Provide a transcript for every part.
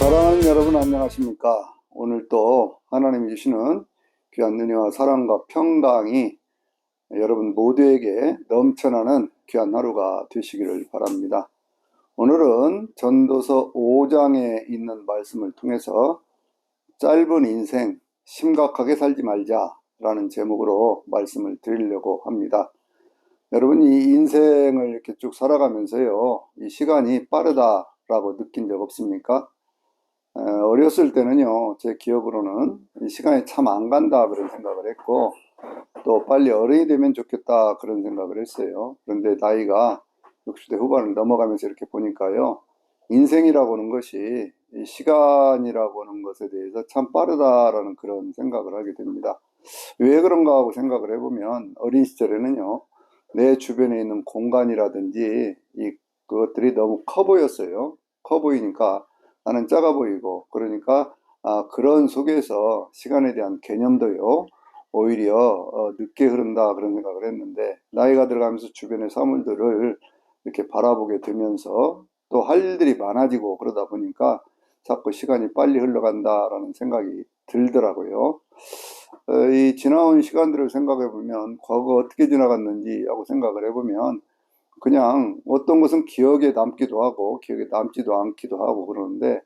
사랑하는 여러분 안녕하십니까? 오늘 또 하나님이 주시는 귀한 은혜와 사랑과 평강이 여러분 모두에게 넘쳐나는 귀한 하루가 되시기를 바랍니다. 오늘은 전도서 5장에 있는 말씀을 통해서 짧은 인생 심각하게 살지 말자라는 제목으로 말씀을 드리려고 합니다. 여러분 이 인생을 이렇게 쭉 살아가면서요, 이 시간이 빠르다라고 느낀 적 없습니까? 어렸을 때는요, 제 기억으로는 이 시간이 참 안 간다 그런 생각을 했고, 또 빨리 어른이 되면 좋겠다 그런 생각을 했어요. 그런데 나이가 60대 후반을 넘어가면서 이렇게 보니까요, 인생이라고 하는 것이 이 시간이라고 하는 것에 대해서 참 빠르다라는 그런 생각을 하게 됩니다. 왜 그런가 하고 생각을 해보면 어린 시절에는요, 내 주변에 있는 공간이라든지 그것들이 너무 커 보였어요. 커 보이니까 나는 작아 보이고, 그러니까 그런 속에서 시간에 대한 개념도요, 오히려 늦게 흐른다 그런 생각을 했는데, 나이가 들어가면서 주변의 사물들을 이렇게 바라보게 되면서 또 할 일들이 많아지고 그러다 보니까 자꾸 시간이 빨리 흘러간다라는 생각이 들더라고요. 이 지나온 시간들을 생각해 보면 과거 어떻게 지나갔는지 하고 생각을 해보면 그냥 어떤 것은 기억에 남기도 하고 기억에 남지도 않기도 하고 그러는데,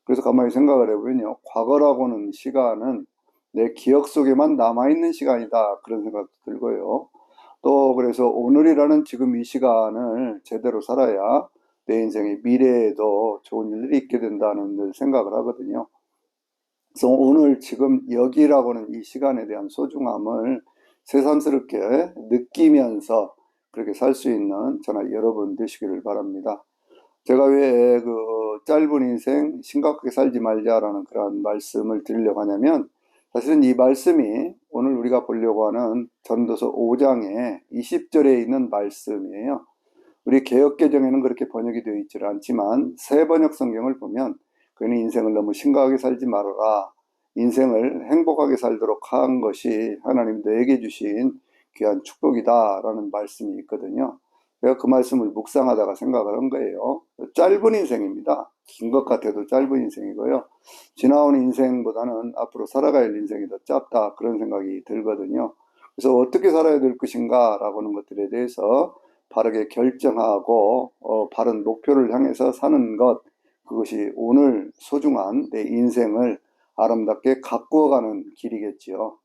그래서 가만히 생각을 해보면요, 과거라고는 시간은 내 기억 속에만 남아있는 시간이다 그런 생각도 들고요. 또 그래서 오늘이라는 지금 이 시간을 제대로 살아야 내 인생의 미래에도 좋은 일들이 있게 된다는 생각을 하거든요. 그래서 오늘 지금 여기라고는 이 시간에 대한 소중함을 새삼스럽게 느끼면서 그렇게 살 수 있는 저나 여러분 되시기를 바랍니다. 제가 왜 그 짧은 인생 심각하게 살지 말자라는 그런 말씀을 드리려고 하냐면, 사실은 이 말씀이 오늘 우리가 보려고 하는 전도서 5장의 20절에 있는 말씀이에요. 우리 개역개정에는 그렇게 번역이 되어 있지 않지만 새 번역 성경을 보면 그는 인생을 너무 심각하게 살지 말아라, 인생을 행복하게 살도록 한 것이 하나님 너에게 주신 귀한 축복이다라는 말씀이 있거든요. 제가 그 말씀을 묵상하다가 생각을 한 거예요. 짧은 인생입니다. 긴 것 같아도 짧은 인생이고요. 지나온 인생보다는 앞으로 살아가야 할 인생이 더 짧다 그런 생각이 들거든요. 그래서 어떻게 살아야 될 것인가 라고 하는 것들에 대해서 바르게 결정하고 바른 목표를 향해서 사는 것, 그것이 오늘 소중한 내 인생을 아름답게 가꾸어가는 길이겠지요.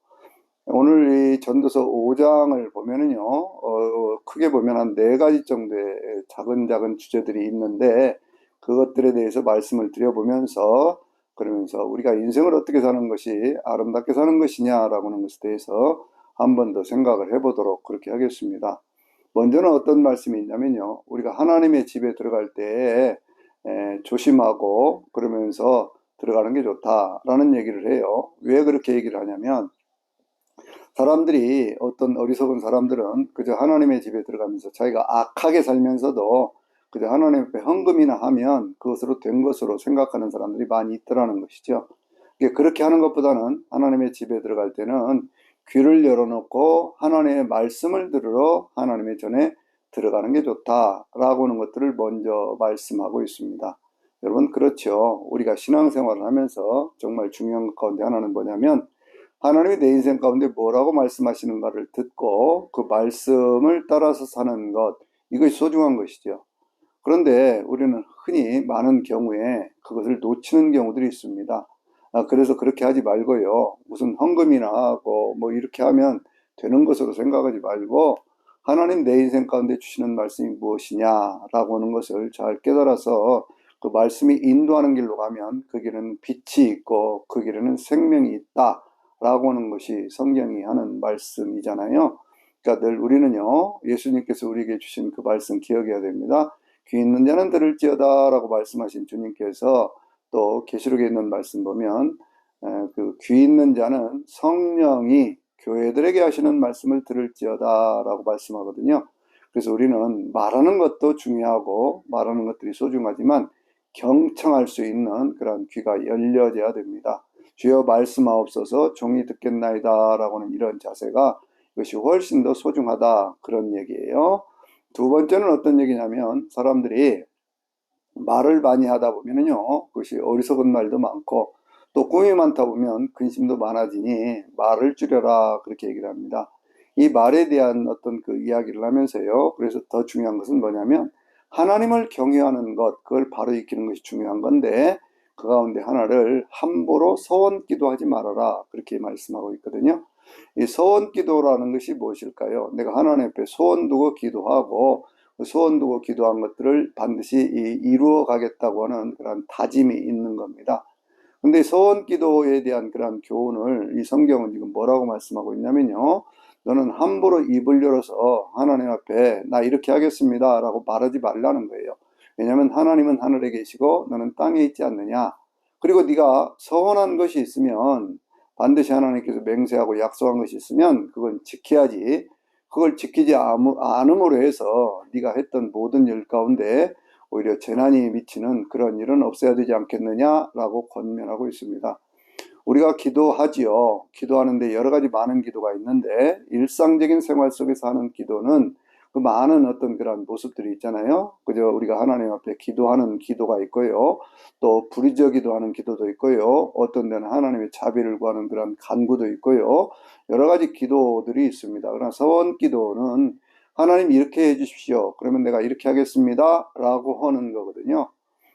오늘 이 전도서 5장을 보면은요, 크게 보면 한 4가지 정도의 작은 작은 주제들이 있는데, 그것들에 대해서 말씀을 드려보면서, 그러면서 우리가 인생을 어떻게 사는 것이 아름답게 사는 것이냐라고 하는 것에 대해서 한 번 더 생각을 해보도록 그렇게 하겠습니다. 먼저는 어떤 말씀이 있냐면요, 우리가 하나님의 집에 들어갈 때 조심하고 그러면서 들어가는 게 좋다라는 얘기를 해요. 왜 그렇게 얘기를 하냐면, 사람들이, 어떤 어리석은 사람들은 그저 하나님의 집에 들어가면서 자기가 악하게 살면서도 그저 하나님 앞에 헌금이나 하면 그것으로 된 것으로 생각하는 사람들이 많이 있더라는 것이죠. 그렇게 하는 것보다는 하나님의 집에 들어갈 때는 귀를 열어놓고 하나님의 말씀을 들으러 하나님의 전에 들어가는 게 좋다라고 하는 것들을 먼저 말씀하고 있습니다. 여러분, 그렇죠. 우리가 신앙생활을 하면서 정말 중요한 것 가운데 하나는 뭐냐면, 하나님이 내 인생 가운데 뭐라고 말씀하시는가를 듣고 그 말씀을 따라서 사는 것, 이것이 소중한 것이죠. 그런데 우리는 흔히 많은 경우에 그것을 놓치는 경우들이 있습니다. 그래서 그렇게 하지 말고요, 무슨 헌금이나 하고 뭐 이렇게 하면 되는 것으로 생각하지 말고, 하나님 내 인생 가운데 주시는 말씀이 무엇이냐라고 하는 것을 잘 깨달아서 그 말씀이 인도하는 길로 가면 그 길에는 빛이 있고 그 길에는 생명이 있다 라고 하는 것이 성경이 하는 말씀이잖아요. 그러니까 늘 우리는요, 예수님께서 우리에게 주신 그 말씀 기억해야 됩니다. 귀 있는 자는 들을지어다 라고 말씀하신 주님께서 또 계시록에 있는 말씀 보면 그 귀 있는 자는 성령이 교회들에게 하시는 말씀을 들을지어다 라고 말씀하거든요. 그래서 우리는 말하는 것도 중요하고 말하는 것들이 소중하지만 경청할 수 있는 그런 귀가 열려져야 됩니다. 주여 말씀하옵소서 종이 듣겠나이다 라고 하는 이런 자세가, 이것이 훨씬 더 소중하다 그런 얘기예요. 두 번째는 어떤 얘기냐면, 사람들이 말을 많이 하다 보면은요, 그것이 어리석은 말도 많고, 또 꿈이 많다 보면 근심도 많아지니 말을 줄여라, 그렇게 얘기를 합니다. 이 말에 대한 어떤 그 이야기를 하면서요, 그래서 더 중요한 것은 뭐냐면, 하나님을 경외하는 것, 그걸 바로 익히는 것이 중요한 건데, 그 가운데 하나를 함부로 서원 기도하지 말아라, 그렇게 말씀하고 있거든요. 이 소원 기도라는 것이 무엇일까요? 내가 하나님 앞에 소원 두고 기도하고 그 소원 두고 기도한 것들을 반드시 이루어 가겠다고 하는 그런 다짐이 있는 겁니다. 근데 소원 기도에 대한 그런 교훈을 이 성경은 지금 뭐라고 말씀하고 있냐면요. 너는 함부로 입을 열어서 하나님 앞에 나 이렇게 하겠습니다 라고 말하지 말라는 거예요. 왜냐하면 하나님은 하늘에 계시고 너는 땅에 있지 않느냐. 그리고 네가 서원한 것이 있으면 반드시 하나님께서 맹세하고 약속한 것이 있으면 그건 지켜야지. 그걸 지키지 않음으로 해서 네가 했던 모든 일 가운데 오히려 재난이 미치는 그런 일은 없어야 되지 않겠느냐라고 권면하고 있습니다. 우리가 기도하지요. 기도하는데 여러 가지 많은 기도가 있는데 일상적인 생활 속에서 하는 기도는 그 많은 어떤 그런 모습들이 있잖아요. 그저 우리가 하나님 앞에 기도하는 기도가 있고요. 또 불의저 기도하는 기도도 있고요. 어떤 데는 하나님의 자비를 구하는 그런 간구도 있고요. 여러 가지 기도들이 있습니다. 그러나 서원 기도는 하나님 이렇게 해 주십시오. 그러면 내가 이렇게 하겠습니다. 라고 하는 거거든요.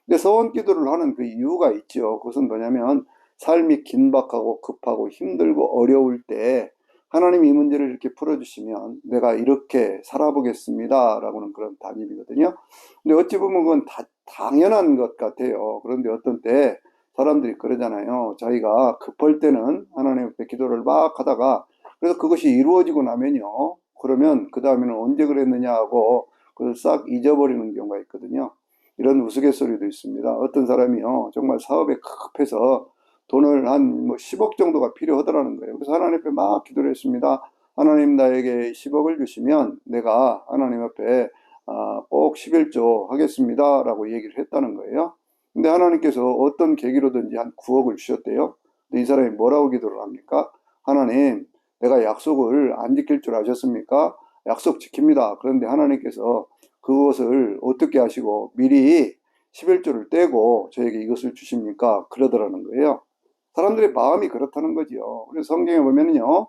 근데 서원 기도를 하는 그 이유가 있죠. 그것은 뭐냐면 삶이 긴박하고 급하고 힘들고 어려울 때 하나님이 이 문제를 이렇게 풀어주시면 내가 이렇게 살아보겠습니다 라고는 그런 답입이거든요. 근데 어찌 보면 그건 당연한 것 같아요. 그런데 어떤 때 사람들이 그러잖아요. 자기가 급할 때는 하나님 앞에 기도를 막 하다가 그래서 그것이 이루어지고 나면요. 그러면 그 다음에는 언제 그랬느냐 하고 그걸 싹 잊어버리는 경우가 있거든요. 이런 우스갯소리도 있습니다. 어떤 사람이요. 정말 사업에 급해서 돈을 한 뭐 10억 정도가 필요하더라는 거예요. 그래서 하나님 앞에 막 기도를 했습니다. 하나님 나에게 10억을 주시면 내가 하나님 앞에 꼭 11조 하겠습니다. 라고 얘기를 했다는 거예요. 근데 하나님께서 어떤 계기로든지 한 9억을 주셨대요. 근데 이 사람이 뭐라고 기도를 합니까? 하나님, 내가 약속을 안 지킬 줄 아셨습니까? 약속 지킵니다. 그런데 하나님께서 그것을 어떻게 하시고 미리 11조를 떼고 저에게 이것을 주십니까? 그러더라는 거예요. 사람들의 마음이 그렇다는 거지요. 그래서 성경에 보면은요,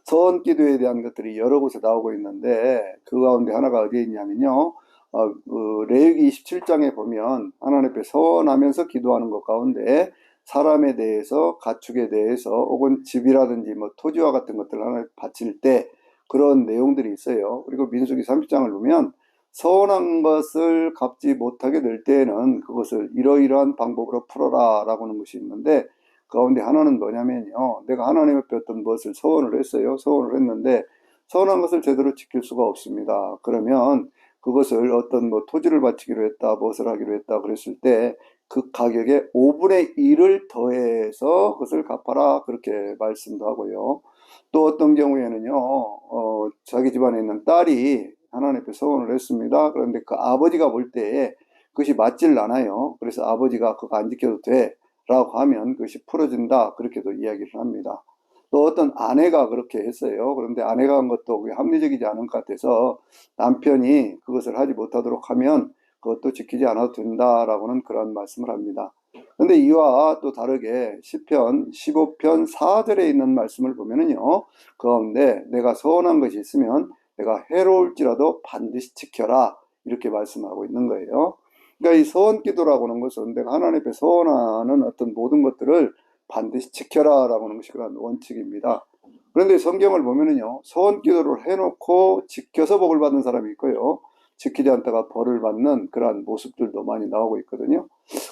서원 기도에 대한 것들이 여러 곳에 나오고 있는데 그 가운데 하나가 어디에 있냐면요. 그 레위기 27장에 보면 하나님 앞에 서원하면서 기도하는 것 가운데 사람에 대해서 가축에 대해서 혹은 집이라든지 뭐 토지와 같은 것들을 하나님 바칠 때 그런 내용들이 있어요. 그리고 민수기 30장을 보면 서원한 것을 갚지 못하게 될 때에는 그것을 이러이러한 방법으로 풀어라 라고 하는 것이 있는데 그 가운데 하나는 뭐냐면요. 내가 하나님 앞에 어떤 것을 서원을 했어요. 서원을 했는데 서원한 것을 제대로 지킬 수가 없습니다. 그러면 그것을 어떤 뭐 토지를 바치기로 했다, 무엇을 하기로 했다 그랬을 때 그 가격의 5분의 1을 더해서 그것을 갚아라 그렇게 말씀도 하고요. 또 어떤 경우에는요, 자기 집안에 있는 딸이 하나님 앞에 서원을 했습니다. 그런데 그 아버지가 볼 때에 그것이 맞질 않아요. 그래서 아버지가 그거 안 지켜도 돼. 라고 하면 그것이 풀어진다. 그렇게도 이야기를 합니다. 또 어떤 아내가 그렇게 했어요. 그런데 아내가 한 것도 합리적이지 않은 것 같아서 남편이 그것을 하지 못하도록 하면 그것도 지키지 않아도 된다라고는 그런 말씀을 합니다. 그런데 이와 또 다르게 시편 15편 4절에 있는 말씀을 보면은요. 그 가운데 내가 서원한 것이 있으면 내가 해로울지라도 반드시 지켜라. 이렇게 말씀하고 있는 거예요. 그러니까 이 서원 기도라고 하는 것은 내가 하나님 앞에 서원하는 어떤 모든 것들을 반드시 지켜라라고 하는 것이 그런 원칙입니다. 그런데 성경을 보면은요, 서원 기도를 해놓고 지켜서 복을 받는 사람이 있고요, 지키지 않다가 벌을 받는 그러한 모습들도 많이 나오고 있거든요.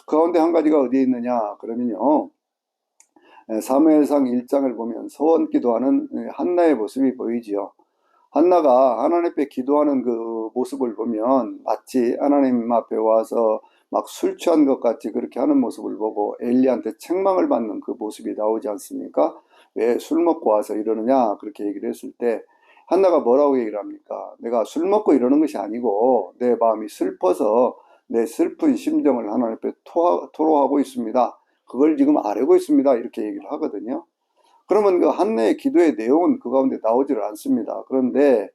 그 가운데 한 가지가 어디에 있느냐 그러면요, 사무엘상 1장을 보면 서원 기도하는 한나의 모습이 보이지요. 한나가 하나님 앞에 기도하는 그 모습을 보면 마치 하나님 앞에 와서 막 술 취한 것 같이 그렇게 하는 모습을 보고 엘리한테 책망을 받는 그 모습이 나오지 않습니까? 왜 술 먹고 와서 이러느냐 그렇게 얘기를 했을 때 한나가 뭐라고 얘기를 합니까? 내가 술 먹고 이러는 것이 아니고 내 마음이 슬퍼서 내 슬픈 심정을 하나님 앞에 토로하고 있습니다. 그걸 지금 아뢰고 있습니다. 이렇게 얘기를 하거든요. 그러면 그 한나의 기도의 내용은 그 가운데 나오지를 않습니다. 그런데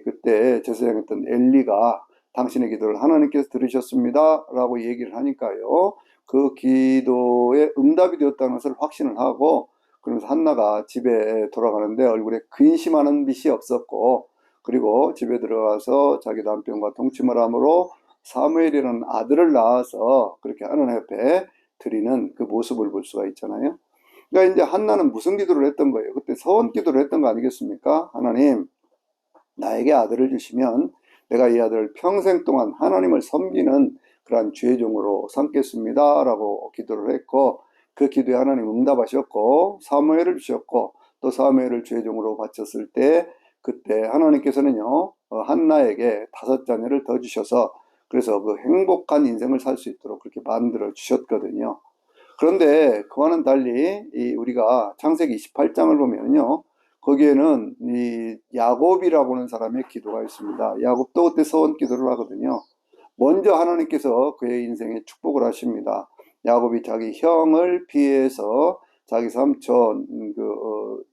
그때 제사장했던 엘리가 당신의 기도를 하나님께서 들으셨습니다 라고 얘기를 하니까요, 그 기도에 응답이 되었다는 것을 확신을 하고, 그러면서 한나가 집에 돌아가는데 얼굴에 근심하는 빛이 없었고, 그리고 집에 들어가서 자기 남편과 동침을 함으로 사무엘이라는 아들을 낳아서 그렇게 하나님 앞에 드리는 그 모습을 볼 수가 있잖아요. 그러니까 이제 한나는 무슨 기도를 했던 거예요? 그때 서원 기도를 했던 거 아니겠습니까? 하나님, 나에게 아들을 주시면 내가 이 아들을 평생 동안 하나님을 섬기는 그러한 죄종으로 삼겠습니다 라고 기도를 했고, 그 기도에 하나님 응답하셨고 사무엘을 주셨고, 또 사무엘을 죄종으로 바쳤을 때 그때 하나님께서는요, 한나에게 5자녀를 더 주셔서 그래서 그 행복한 인생을 살 수 있도록 그렇게 만들어 주셨거든요. 그런데 그와는 달리 우리가 창세기 28장을 보면요, 거기에는 이 야곱이라고 하는 사람의 기도가 있습니다. 야곱도 그때 서원 기도를 하거든요. 먼저 하나님께서 그의 인생에 축복을 하십니다. 야곱이 자기 형을 피해서 자기 삼촌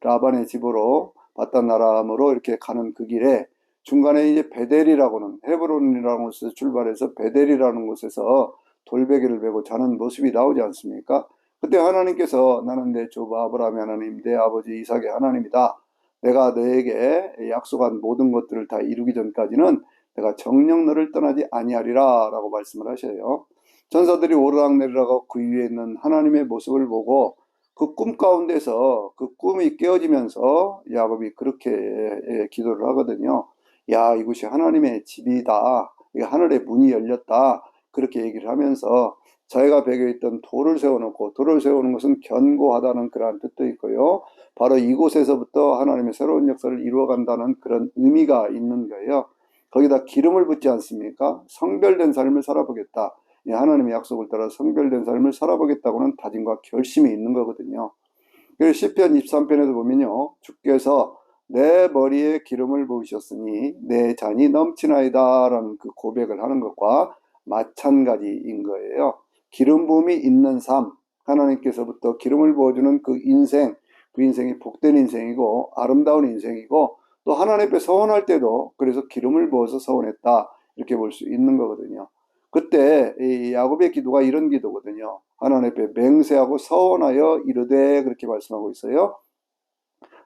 라반의 집으로 바단 아람으로 이렇게 가는 그 길에 중간에 이제 베델이라고는, 헤브론이라는 곳에서 출발해서 베델이라는 곳에서 돌베개를 베고 자는 모습이 나오지 않습니까? 그때 하나님께서 나는 내 조부 아브라함의 하나님, 내 아버지 이삭의 하나님이다. 내가 너에게 약속한 모든 것들을 다 이루기 전까지는 내가 정녕 너를 떠나지 아니하리라 라고 말씀을 하셔요. 전사들이 오르락내리락 그 위에 있는 하나님의 모습을 보고 그 꿈 가운데서 그 꿈이 깨어지면서 야곱이 그렇게 기도를 하거든요. 야, 이곳이 하나님의 집이다. 하늘의 문이 열렸다. 그렇게 얘기를 하면서 자기가 베겨있던 돌을 세워놓고, 돌을 세우는 것은 견고하다는 그러한 뜻도 있고요, 바로 이곳에서부터 하나님의 새로운 역사를 이루어간다는 그런 의미가 있는 거예요. 거기다 기름을 붓지 않습니까? 성별된 삶을 살아보겠다. 하나님의 약속을 따라 성별된 삶을 살아보겠다고는 다짐과 결심이 있는 거거든요. 그래서 시편 23편에도 보면요, 주께서 내 머리에 기름을 부으셨으니 내 잔이 넘치나이다 라는 그 고백을 하는 것과 마찬가지인 거예요. 기름 부음이 있는 삶, 하나님께서부터 기름을 부어주는 그 인생이 복된 인생이고 아름다운 인생이고, 또 하나님 앞에 서원할 때도 그래서 기름을 부어서 서원했다, 이렇게 볼 수 있는 거거든요. 그때 이 야곱의 기도가 이런 기도거든요. 하나님 앞에 맹세하고 서원하여 이르되, 그렇게 말씀하고 있어요.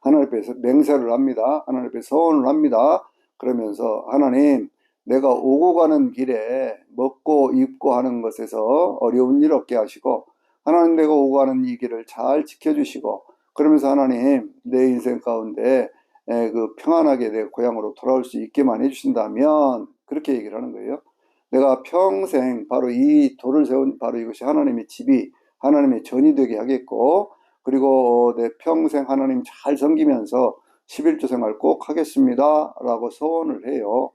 하나님 앞에서 맹세를 합니다. 하나님 앞에 서원을 합니다. 그러면서 하나님, 내가 오고 가는 길에 먹고 입고 하는 것에서 어려운 일 없게 하시고, 하나님, 내가 오고 가는 이 길을 잘 지켜주시고, 그러면서 하나님, 내 인생 가운데 그 평안하게 내 고향으로 돌아올 수 있게만 해주신다면, 그렇게 얘기를 하는 거예요. 내가 평생 바로 이 돌을 세운 바로 이것이 하나님의 집이 하나님의 전이 되게 하겠고, 그리고 내 평생 하나님 잘 섬기면서 11조 생활 꼭 하겠습니다 라고 서원을 해요.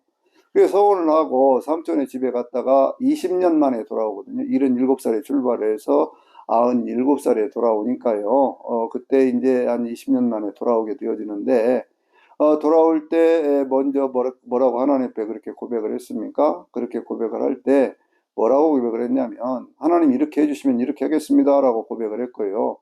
그래서 서원을 하고 삼촌의 집에 갔다가 20년 만에 돌아오거든요. 77살에 출발해서 97살에 돌아오니까요. 그때 이제 한 20년 만에 돌아오게 되어지는데, 돌아올 때 먼저 뭐라고 하나님 앞에 그렇게 고백을 했습니까? 그렇게 고백을 할 때 뭐라고 고백을 했냐면, 하나님 이렇게 해주시면 이렇게 하겠습니다 라고 고백을 했고요.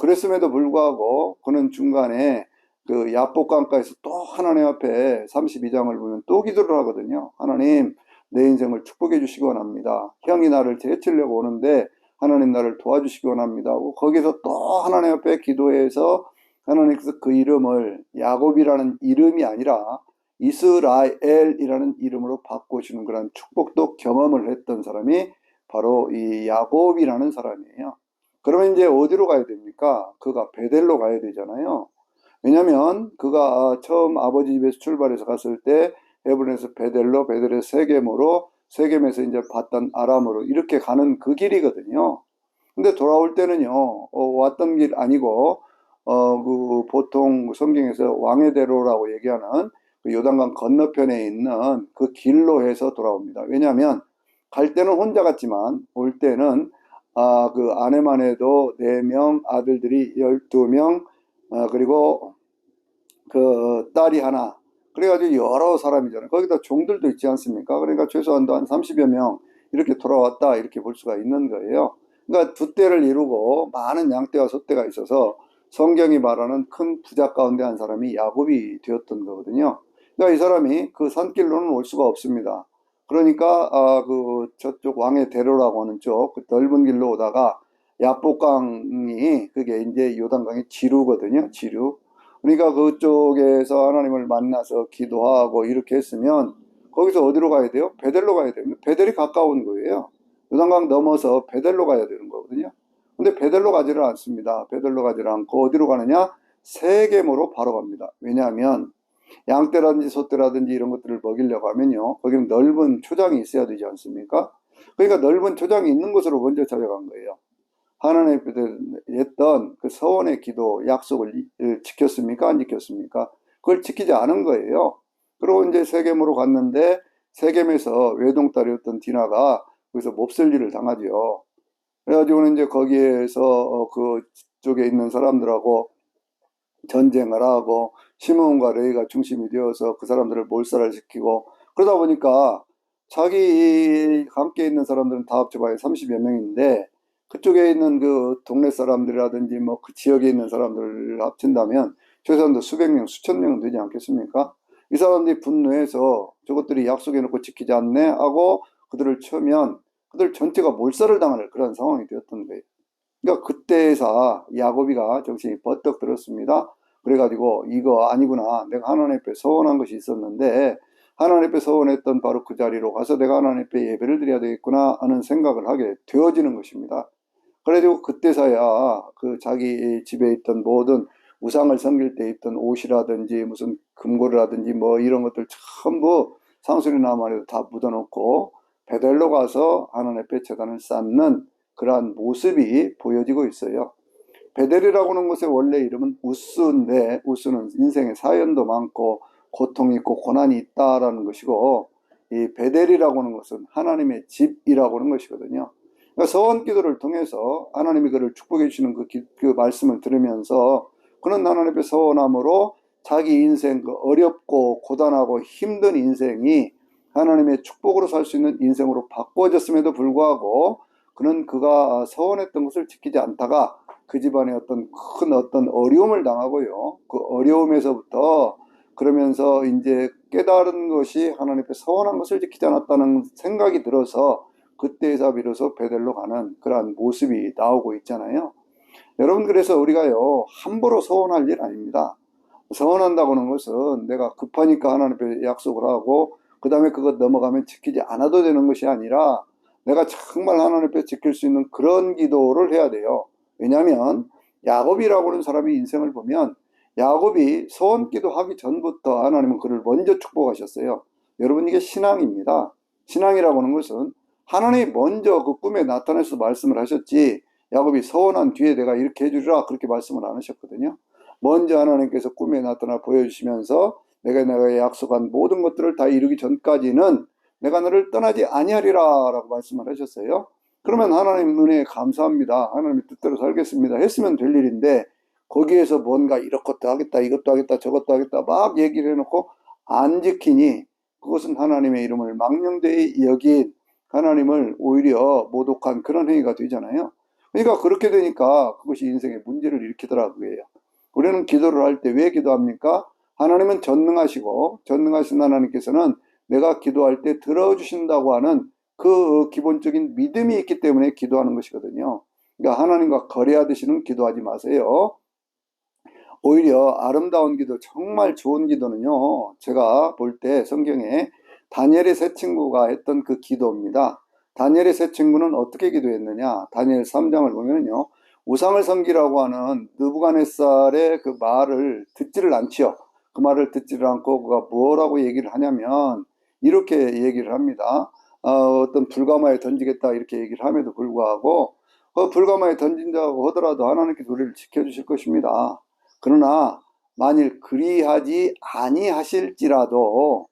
그랬음에도 불구하고 그는 중간에 그 야복강가에서 또 하나님 앞에 32장을 보면 또 기도를 하거든요. 하나님, 내 인생을 축복해 주시기 원합니다. 형이 나를 해치려고 오는데 하나님 나를 도와주시기 원합니다 하고, 거기서 또 하나님 앞에 기도해서 하나님께서 그 이름을 야곱이라는 이름이 아니라 이스라엘이라는 이름으로 바꾸시는 그런 축복도 경험을 했던 사람이 바로 이 야곱이라는 사람이에요. 그러면 이제 어디로 가야 됩니까? 그가 베델로 가야 되잖아요. 왜냐면 그가 처음 아버지 집에서 출발해서 갔을 때 헤브론에서 베델로, 베델에서 세겜으로, 세겜에서 이제 바단 아람으로 이렇게 가는 그 길이거든요. 근데 돌아올 때는요, 왔던 길 아니고 그 보통 성경에서 왕의 대로라고 얘기하는 그 요단강 건너편에 있는 그 길로 해서 돌아옵니다. 왜냐하면 갈 때는 혼자 갔지만 올 때는 그 아내만 해도 4명, 아들들이 12명, 그리고 그 딸이 하나, 그래가지고 여러 사람이잖아요. 거기다 종들도 있지 않습니까? 그러니까 최소한도 한 30여 명 이렇게 돌아왔다, 이렇게 볼 수가 있는 거예요. 그러니까 두 떼를 이루고 많은 양떼와 소떼가 있어서 성경이 말하는 큰 부자 가운데 한 사람이 야곱이 되었던 거거든요. 그러니까 이 사람이 그 산길로는 올 수가 없습니다. 그러니까 저쪽 왕의 대로라고 하는 쪽, 그 넓은 길로 오다가 야복강이 그게 이제 요단강의 지류거든요. 지류. 그러니까 그쪽에서 하나님을 만나서 기도하고 이렇게 했으면 거기서 어디로 가야 돼요? 베델로 가야 돼요. 베델이 가까운 거예요. 요단강 넘어서 베델로 가야 되는 거거든요. 근데 베델로 가지를 않습니다. 베델로 가지를 않고 어디로 가느냐? 세겜으로 바로 갑니다. 왜냐하면 양떼라든지 소떼라든지 이런 것들을 먹이려고 하면요, 거기는 넓은 초장이 있어야 되지 않습니까? 그러니까 넓은 초장이 있는 곳으로 먼저 찾아간 거예요. 하나님께 했던 그 서원의 기도 약속을 지켰습니까? 안 지켰습니까? 그걸 지키지 않은 거예요. 그리고 이제 세겜으로 갔는데 세겜에서 외동딸이었던 디나가 거기서 몹쓸 일을 당하죠. 그래가지고는 이제 거기에서 그쪽에 있는 사람들하고 전쟁을 하고 시므온과 레위가 중심이 되어서 그 사람들을 몰살을 시키고 그러다 보니까 자기 함께 있는 사람들은 다 합쳐봐야 30여 명인데 그쪽에 있는 그 동네 사람들이라든지 뭐 그 지역에 있는 사람들을 합친다면 저 사람도 수백 명, 수천 명은 되지 않겠습니까? 이 사람들이 분노해서 저것들이 약속해놓고 지키지 않네 하고 그들을 쳐면 그들 전체가 몰살을 당하는 그런 상황이 되었던 거예요. 그러니까 그때에서 야곱이가 정신이 번뜩 들었습니다. 그래가지고 이거 아니구나. 내가 하나님 앞에 서원한 것이 있었는데 하나님 앞에 서원했던 바로 그 자리로 가서 내가 하나님 앞에 예배를 드려야 되겠구나 하는 생각을 하게 되어지는 것입니다. 그래가지고 그때서야 그 자기 집에 있던 모든 우상을 섬길 때 있던 옷이라든지 무슨 금고라든지 뭐 이런 것들 전부 상수리나 말에도 다 묻어놓고 베델로 가서 하나님 앞에 제단을 쌓는 그러한 모습이 보여지고 있어요. 베델이라고 하는 곳의 원래 이름은 우스인데 우스는 인생의 사연도 많고 고통이 있고 고난이 있다라는 것이고 이 베델이라고 하는 것은 하나님의 집이라고 하는 것이거든요. 그러니까 서원 기도를 통해서 하나님이 그를 축복해 주시는 그 말씀을 들으면서 그는 하나님의 서원함으로 자기 인생 그 어렵고 고단하고 힘든 인생이 하나님의 축복으로 살 수 있는 인생으로 바꿔졌음에도 불구하고 그는 그가 서원했던 것을 지키지 않다가 그 집안에 어떤 어려움을 당하고요. 그 어려움에서부터 그러면서 이제 깨달은 것이 하나님 앞에 서원한 것을 지키지 않았다는 생각이 들어서 그때에서 비로소 베델로 가는 그러한 모습이 나오고 있잖아요. 여러분, 그래서 우리가요, 함부로 서원할 일 아닙니다. 서원한다고 하는 것은 내가 급하니까 하나님 앞에 약속을 하고 그 다음에 그것 넘어가면 지키지 않아도 되는 것이 아니라 내가 정말 하나님 앞에 지킬 수 있는 그런 기도를 해야 돼요. 왜냐하면 야곱이라고 하는 사람의 인생을 보면 야곱이 서원 기도하기 전부터 하나님은 그를 먼저 축복하셨어요. 여러분, 이게 신앙입니다. 신앙이라고 하는 것은 하나님이 먼저 그 꿈에 나타나서 말씀을 하셨지 야곱이 서원한 뒤에 내가 이렇게 해주리라 그렇게 말씀을 안 하셨거든요. 먼저 하나님께서 꿈에 나타나 보여주시면서 내가 약속한 모든 것들을 다 이루기 전까지는 내가 너를 떠나지 아니하리라 라고 말씀을 하셨어요. 그러면 하나님 은혜에 감사합니다. 하나님의 뜻대로 살겠습니다. 했으면 될 일인데 거기에서 뭔가 이것도 하겠다 이것도 하겠다 저것도 하겠다 막 얘기를 해놓고 안 지키니 그것은 하나님의 이름을 망령되이 여긴 하나님을 오히려 모독한 그런 행위가 되잖아요. 그러니까 그렇게 되니까 그것이 인생의 문제를 일으키더라고요. 우리는 기도를 할 때 왜 기도합니까? 하나님은 전능하시고 전능하신 하나님께서는 내가 기도할 때 들어주신다고 하는 그 기본적인 믿음이 있기 때문에 기도하는 것이거든요. 그러니까 하나님과 거래하듯이는 기도하지 마세요. 오히려 아름다운 기도, 정말 좋은 기도는요, 제가 볼 때 성경에 다니엘의 세 친구가 했던 그 기도입니다. 다니엘의 세 친구는 어떻게 기도했느냐? 다니엘 3장을 보면요, 우상을 섬기라고 하는 느부갓네살의 그 말을 듣지를 않지요. 그 말을 듣지를 않고 그가 뭐라고 얘기를 하냐면 이렇게 얘기를 합니다. 어떤 불가마에 던지겠다 이렇게 얘기를 함에도 불구하고 그 불가마에 던진다고 하더라도 하나님께서 우리를 지켜주실 것입니다. 그러나 만일 그리하지 아니하실지라도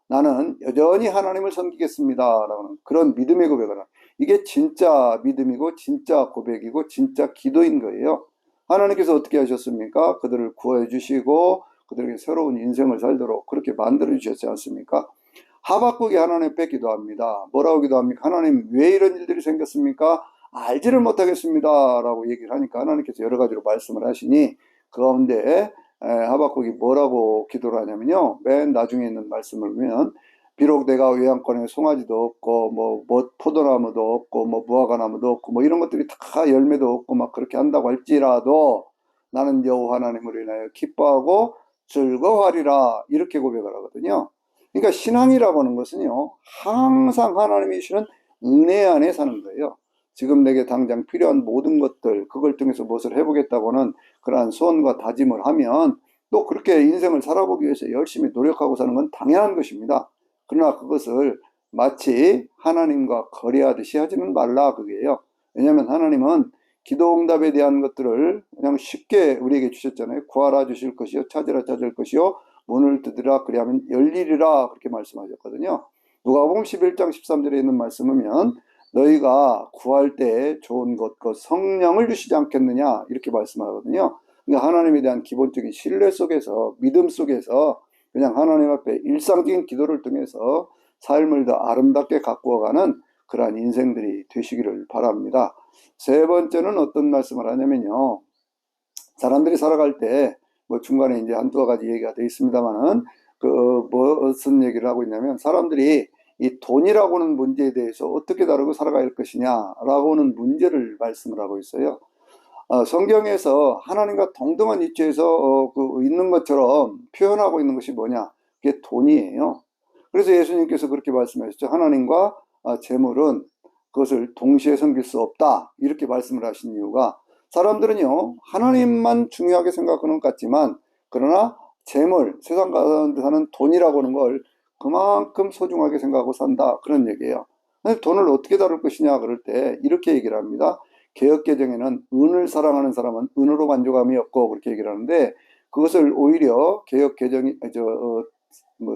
나는 여전히 하나님을 섬기겠습니다라는 그런 믿음의 고백을 이게 진짜 믿음이고 진짜 고백이고 진짜 기도인 거예요. 하나님께서 어떻게 하셨습니까? 그들을 구해 주시고 그들에게 새로운 인생을 살도록 그렇게 만들어 주셨지 않습니까? 하박국이 하나님 앞에 기도합니다. 뭐라고 기도합니까? 하나님, 왜 이런 일들이 생겼습니까? 알지를 못하겠습니다 라고 얘기를 하니까 하나님께서 여러 가지로 말씀을 하시니 그 가운데 하박국이 뭐라고 기도를 하냐면요. 맨 나중에 있는 말씀을 보면 비록 내가 외양권에 송아지도 없고 뭐 포도나무도 없고 뭐 무화과나무도 없고 뭐 이런 것들이 다 열매도 없고 막 그렇게 한다고 할지라도 나는 여호와 하나님으로 인하여 기뻐하고 즐거워하리라 이렇게 고백을 하거든요. 그러니까 신앙이라고 하는 것은요. 항상 하나님이 주시는 은혜 안에 사는 거예요. 지금 내게 당장 필요한 모든 것들 그걸 통해서 무엇을 해보겠다고는 그러한 소원과 다짐을 하면 또 그렇게 인생을 살아보기 위해서 열심히 노력하고 사는 건 당연한 것입니다. 그러나 그것을 마치 하나님과 거래하듯이 하지는 말라 그게요. 왜냐하면 하나님은 기도 응답에 대한 것들을 그냥 쉽게 우리에게 주셨잖아요. 구하라 주실 것이요 찾으라 찾을 것이요 문을 두드리라 그리하면 열리리라 그렇게 말씀하셨거든요. 누가복음 11장 13절에 있는 말씀이면 너희가 구할 때 좋은 것, 그 성령을 주시지 않겠느냐 이렇게 말씀하거든요. 그러니까 하나님에 대한 기본적인 신뢰 속에서 믿음 속에서 그냥 하나님 앞에 일상적인 기도를 통해서 삶을 더 아름답게 가꾸어가는 그러한 인생들이 되시기를 바랍니다. 세 번째는 어떤 말씀을 하냐면요. 사람들이 살아갈 때 뭐 중간에 이제 한두 가지 얘기가 되어 있습니다만은 무슨 얘기를 하고 있냐면 사람들이 이 돈이라고 하는 문제에 대해서 어떻게 다루고 살아갈 것이냐라고 하는 문제를 말씀을 하고 있어요. 성경에서 하나님과 동등한 위치에서 있는 것처럼 표현하고 있는 것이 뭐냐? 그게 돈이에요. 그래서 예수님께서 그렇게 말씀하셨죠. 하나님과 재물은 그것을 동시에 섬길 수 없다. 이렇게 말씀을 하신 이유가 사람들은요, 하나님만 중요하게 생각하는 것 같지만 그러나 재물, 세상 가운데 사는 돈이라고 하는 걸 그만큼 소중하게 생각하고 산다. 그런 얘기예요. 돈을 어떻게 다룰 것이냐 그럴 때 이렇게 얘기를 합니다. 개역개정에는 은을 사랑하는 사람은 은으로 만족함이 없고 그렇게 얘기를 하는데 그것을 오히려 개역개정이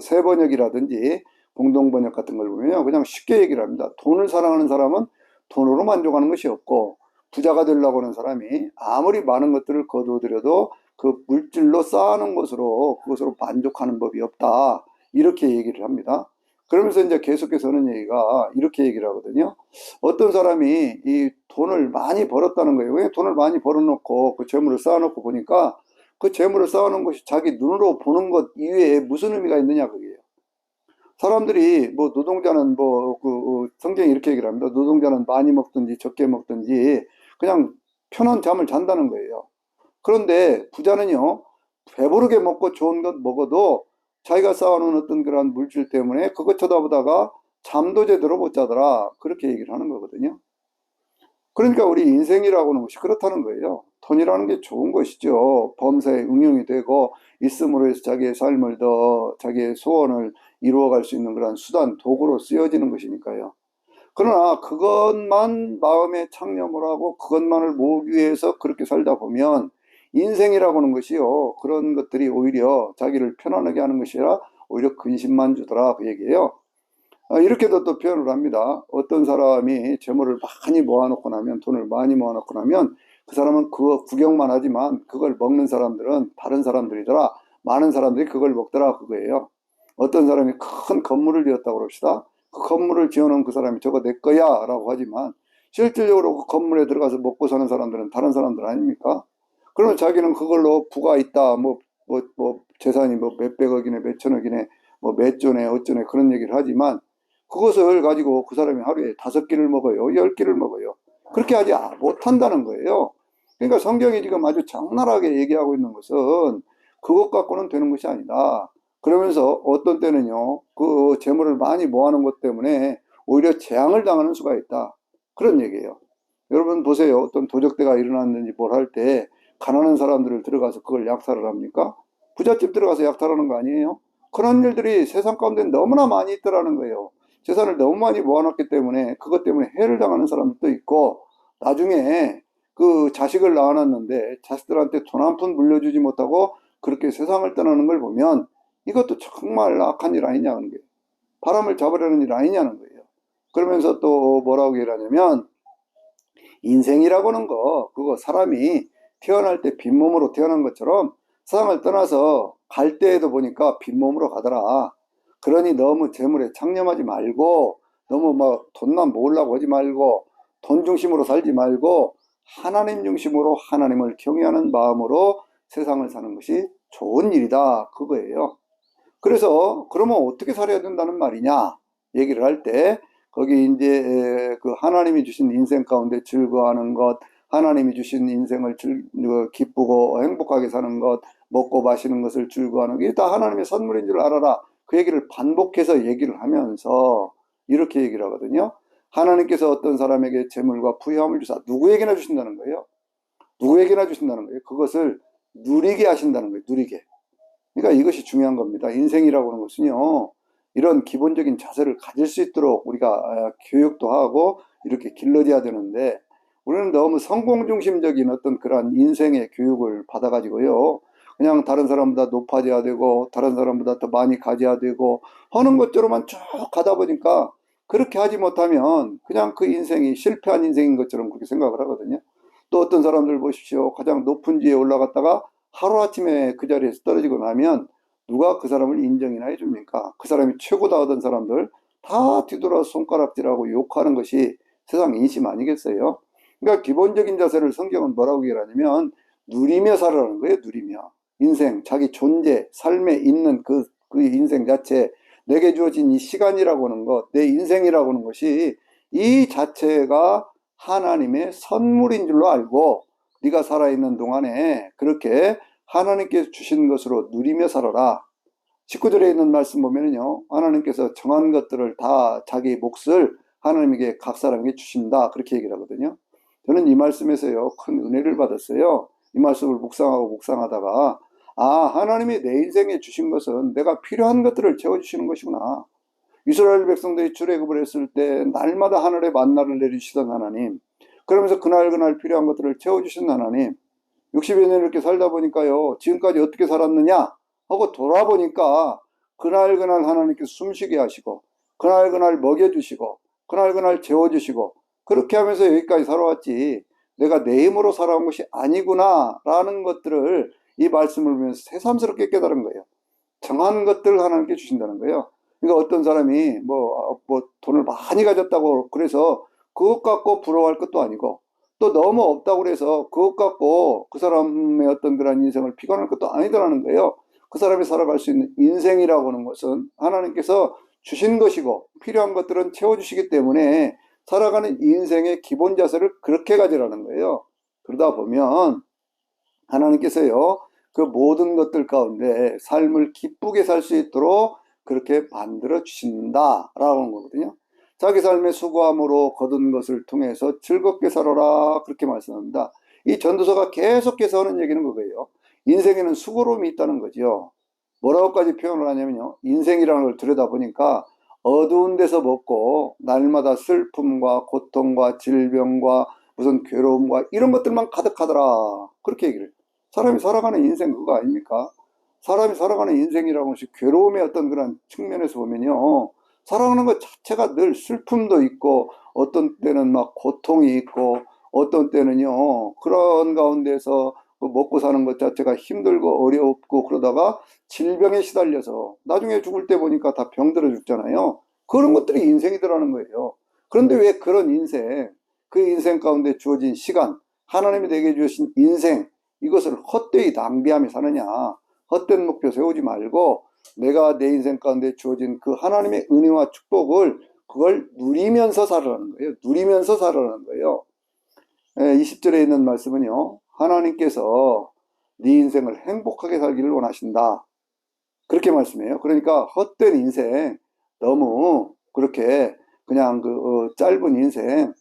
새번역이라든지 공동번역 같은 걸 보면요 그냥 쉽게 얘기를 합니다. 돈을 사랑하는 사람은 돈으로 만족하는 것이 없고 부자가 되려고 하는 사람이 아무리 많은 것들을 거두어들여도 그 물질로 쌓아놓은 것으로 그것으로 만족하는 법이 없다 이렇게 얘기를 합니다. 그러면서 이제 계속해서 하는 얘기가 이렇게 얘기를 하거든요. 어떤 사람이 이 돈을 많이 벌었다는 거예요. 왜 돈을 많이 벌어놓고 그 재물을 쌓아놓고 보니까 그 재물을 쌓아놓은 것이 자기 눈으로 보는 것 이외에 무슨 의미가 있느냐 그게요. 사람들이 뭐 노동자는 성경이 이렇게 얘기를 합니다. 노동자는 많이 먹든지 적게 먹든지 그냥 편한 잠을 잔다는 거예요. 그런데 부자는요, 배부르게 먹고 좋은 것 먹어도 자기가 쌓아놓은 어떤 그런 물질 때문에 그것 쳐다보다가 잠도 제대로 못 자더라. 그렇게 얘기를 하는 거거든요. 그러니까 우리 인생이라고 하는 것이 그렇다는 거예요. 돈이라는 게 좋은 것이죠. 범사에 응용이 되고 있음으로 해서 자기의 삶을 더 자기의 소원을 이루어갈 수 있는 그런 수단, 도구로 쓰여지는 것이니까요. 그러나 그것만 마음에 창념을 하고 그것만을 모으기 위해서 그렇게 살다 보면 인생이라고 하는 것이요. 그런 것들이 오히려 자기를 편안하게 하는 것이 아니라 오히려 근심만 주더라 그 얘기예요. 이렇게도 또 표현을 합니다. 어떤 사람이 재물을 많이 모아놓고 나면 돈을 많이 모아놓고 나면 그 사람은 그거 구경만 하지만 그걸 먹는 사람들은 다른 사람들이더라. 많은 사람들이 그걸 먹더라 그거예요. 어떤 사람이 큰 건물을 지었다고 그럽시다. 그 건물을 지어놓은 그 사람이 저거 내 거야 라고 하지만 실질적으로 그 건물에 들어가서 먹고 사는 사람들은 다른 사람들 아닙니까? 그러면 자기는 그걸로 부가 있다. 재산이 뭐 몇백억이네 몇천억이네 뭐 몇 조네 어쩌네 그런 얘기를 하지만 그것을 가지고 그 사람이 하루에 5끼를 먹어요. 10끼를 먹어요. 그렇게 하지 못한다는 거예요. 그러니까 성경이 지금 아주 적나라하게 얘기하고 있는 것은 그것 갖고는 되는 것이 아니다. 그러면서 어떤 때는요, 그 재물을 많이 모아놓은 것 때문에 오히려 재앙을 당하는 수가 있다. 그런 얘기예요. 여러분 보세요. 어떤 도적대가 일어났는지 뭘 할 때 가난한 사람들을 들어가서 그걸 약탈을 합니까? 부잣집 들어가서 약탈하는 거 아니에요? 그런 일들이 세상 가운데 너무나 많이 있더라는 거예요. 재산을 너무 많이 모아놨기 때문에 그것 때문에 해를 당하는 사람도 있고 나중에 그 자식을 낳아놨는데 자식들한테 돈 한 푼 물려주지 못하고 그렇게 세상을 떠나는 걸 보면 이것도 정말 악한 일 아니냐는 거예요. 바람을 잡으려는 일 아니냐는 거예요. 그러면서 또 뭐라고 얘기하냐면 인생이라고 하는 거 그거 사람이 태어날 때 빈몸으로 태어난 것처럼 세상을 떠나서 갈 때에도 보니까 빈몸으로 가더라. 그러니 너무 재물에 창념하지 말고 너무 막 돈만 모으려고 하지 말고 돈 중심으로 살지 말고 하나님 중심으로 하나님을 경외하는 마음으로 세상을 사는 것이 좋은 일이다 그거예요. 그래서 그러면 어떻게 살아야 된다는 말이냐 얘기를 할 때 거기 이제 그 하나님이 주신 인생 가운데 즐거워하는 것, 하나님이 주신 인생을 기쁘고 행복하게 사는 것, 먹고 마시는 것을 즐거워하는 게 다 하나님의 선물인 줄 알아라. 그 얘기를 반복해서 얘기를 하면서 이렇게 얘기를 하거든요. 하나님께서 어떤 사람에게 재물과 부유함을 주사 누구에게나 주신다는 거예요. 누구에게나 주신다는 거예요. 그것을 누리게 하신다는 거예요. 누리게. 그러니까 이것이 중요한 겁니다. 인생이라고 하는 것은요, 이런 기본적인 자세를 가질 수 있도록 우리가 교육도 하고 이렇게 길러져야 되는데, 우리는 너무 성공 중심적인 어떤 그러한 인생의 교육을 받아가지고요, 그냥 다른 사람보다 높아져야 되고, 다른 사람보다 더 많이 가져야 되고, 하는 것처럼만 쭉 가다 보니까, 그렇게 하지 못하면 그냥 그 인생이 실패한 인생인 것처럼 그렇게 생각을 하거든요. 또 어떤 사람들 보십시오. 가장 높은 지에 올라갔다가 하루아침에 그 자리에서 떨어지고 나면 누가 그 사람을 인정이나 해줍니까? 그 사람이 최고다 하던 사람들 다 뒤돌아 손가락질하고 욕하는 것이 세상 인심 아니겠어요? 그러니까 기본적인 자세를 성경은 뭐라고 얘기하냐면 누리며 살아라는 거예요. 누리며. 인생, 자기 존재, 삶에 있는 그 인생 자체, 내게 주어진 이 시간이라고 하는 것, 내 인생이라고 하는 것이 이 자체가 하나님의 선물인 줄로 알고 네가 살아있는 동안에 그렇게 하나님께서 주신 것으로 누리며 살아라. 19절에 있는 말씀 보면요, 하나님께서 정한 것들을 다 자기 몫을 하나님에게 각 사람에게 주신다. 그렇게 얘기를 하거든요. 저는 이 말씀에서요, 큰 은혜를 받았어요. 이 말씀을 묵상하고 묵상하다가, 아, 하나님이 내 인생에 주신 것은 내가 필요한 것들을 채워주시는 것이구나. 이스라엘 백성들이 출애굽을 했을 때 날마다 하늘에 만나를 내리시던 하나님, 그러면서 그날 필요한 것들을 채워주신 하나님, 60여 년 이렇게 살다 보니까요, 지금까지 어떻게 살았느냐 하고 돌아보니까 그날 하나님께서 숨쉬게 하시고, 그날 먹여주시고, 그날 재워주시고, 그렇게 하면서 여기까지 살아왔지, 내가 내 힘으로 살아온 것이 아니구나 라는 것들을 이 말씀을 보면서 새삼스럽게 깨달은 거예요. 정한 것들을 하나님께 주신다는 거예요. 그러니까 어떤 사람이 뭐 돈을 많이 가졌다고 그래서 그것 갖고 부러워할 것도 아니고, 또 너무 없다고 그래서 그것 갖고 그 사람의 어떤 그런 인생을 비관할 것도 아니더라는 거예요. 그 사람이 살아갈 수 있는 인생이라고 하는 것은 하나님께서 주신 것이고 필요한 것들은 채워주시기 때문에 살아가는 인생의 기본 자세를 그렇게 가지라는 거예요. 그러다 보면 하나님께서요, 그 모든 것들 가운데 삶을 기쁘게 살 수 있도록 그렇게 만들어 주신다라고 하는 거거든요. 자기 삶의 수고함으로 거둔 것을 통해서 즐겁게 살아라 그렇게 말씀합니다. 이 전도서가 계속해서 하는 얘기는 그거예요. 인생에는 수고로움이 있다는 거죠. 뭐라고까지 표현을 하냐면요, 인생이라는 걸 들여다보니까 어두운 데서 먹고 날마다 슬픔과 고통과 질병과 무슨 괴로움과 이런 것들만 가득하더라 그렇게 얘기를 해요. 사람이 살아가는 인생 그거 아닙니까? 사람이 살아가는 인생이라고 하는 것이 괴로움의 어떤 그런 측면에서 보면요, 살아가는 것 자체가 늘 슬픔도 있고 어떤 때는 막 고통이 있고 어떤 때는요 그런 가운데서 먹고 사는 것 자체가 힘들고 어렵고 그러다가 질병에 시달려서 나중에 죽을 때 보니까 다 병들어 죽잖아요. 그런 것들이 인생이더라는 거예요. 그런데 왜 그런 인생, 그 인생 가운데 주어진 시간, 하나님이 내게 주신 인생, 이것을 헛되이 낭비하며 사느냐. 헛된 목표 세우지 말고 내가 내 인생 가운데 주어진 그 하나님의 은혜와 축복을 그걸 누리면서 살아라는 거예요. 누리면서 살아라는 거예요. 20절에 있는 말씀은요, 하나님께서 네 인생을 행복하게 살기를 원하신다 그렇게 말씀해요. 그러니까 헛된 인생, 너무 그렇게 그냥 짧은 인생,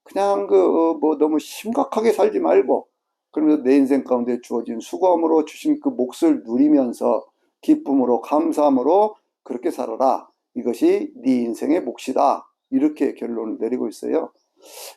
그냥 뭐 너무 심각하게 살지 말고, 그러면서 내 인생 가운데 주어진 수고함으로 주신 그 몫을 누리면서 기쁨으로 감사함으로 그렇게 살아라. 이것이 네 인생의 몫이다. 이렇게 결론을 내리고 있어요.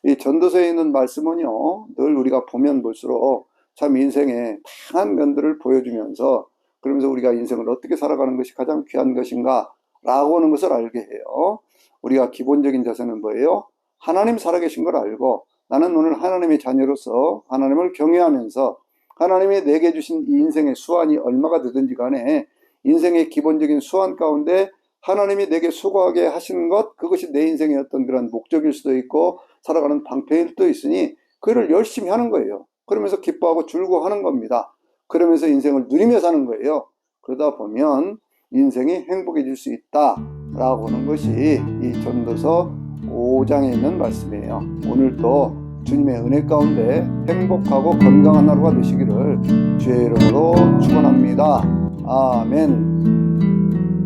이 전도서에 있는 말씀은요, 늘 우리가 보면 볼수록 참 인생의 다양한 면들을 보여주면서, 그러면서 우리가 인생을 어떻게 살아가는 것이 가장 귀한 것인가 라고 하는 것을 알게 해요. 우리가 기본적인 자세는 뭐예요? 하나님 살아계신 걸 알고 나는 오늘 하나님의 자녀로서 하나님을 경외하면서 하나님이 내게 주신 이 인생의 수완이 얼마가 되든지 간에 인생의 기본적인 수완 가운데 하나님이 내게 수고하게 하시는 것, 그것이 내 인생의 어떤 그런 목적일 수도 있고 살아가는 방패일 수도 있으니 그를 열심히 하는 거예요. 그러면서 기뻐하고 즐거워하는 겁니다. 그러면서 인생을 누리며 사는 거예요. 그러다 보면 인생이 행복해질 수 있다라고 하는 것이 이 전도서 5장에 있는 말씀이에요. 오늘도 주님의 은혜 가운데 행복하고 건강한 하루가 되시기를 주의 이름으로 축원합니다. 아멘.